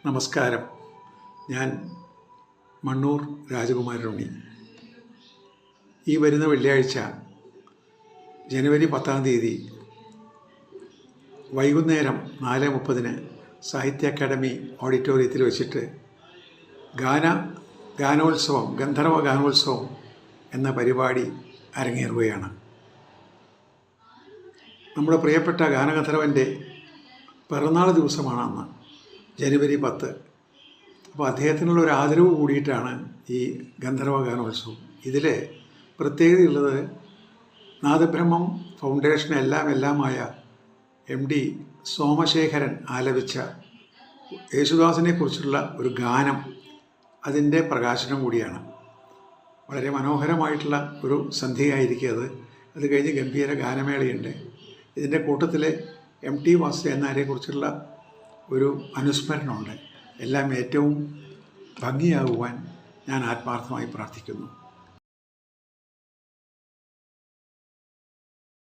നമസ്കാരം. ഞാൻ മണ്ണൂർ രാജകുമാരനുണ്ണി. ഈ വരുന്ന വെള്ളിയാഴ്ച ജനുവരി 10 വൈകുന്നേരം 4:30 സാഹിത്യ അക്കാദമി ഓഡിറ്റോറിയത്തിൽ വെച്ചിട്ട് ഗാനോത്സവം ഗന്ധർവ ഗാനോത്സവം എന്ന പരിപാടി അരങ്ങേറുകയാണ്. നമ്മുടെ പ്രിയപ്പെട്ട ഗാനഗന്ധർവൻ്റെ പിറന്നാൾ ദിവസമാണ് അന്ന്, ജനുവരി 10. അപ്പോൾ അദ്ദേഹത്തിനുള്ള ഒരു ആദരവ് കൂടിയിട്ടാണ് ഈ ഗന്ധർവ ഗാനോത്സവം. ഇതിൽ പ്രത്യേകതയുള്ളത് നാദബ്രഹ്മം ഫൗണ്ടേഷൻ എല്ലാമായ MD സോമശേഖരൻ ആലപിച്ച യേശുദാസിനെക്കുറിച്ചുള്ള ഒരു ഗാനം, അതിൻ്റെ പ്രകാശനം കൂടിയാണ്. വളരെ മനോഹരമായിട്ടുള്ള ഒരു സന്ധ്യയായിരിക്കും അത് കഴിഞ്ഞ് ഗംഭീര ഗാനമേളയുണ്ട്. ഇതിൻ്റെ കൂട്ടത്തിൽ MT വാസുദേവനാരെക്കുറിച്ചുള്ള ഒരു അനുസ്മരണമുണ്ട്. എല്ലാം ഏറ്റവും ഭംഗിയാകുവാൻ ഞാൻ ആത്മാർത്ഥമായി പ്രാർത്ഥിക്കുന്നു.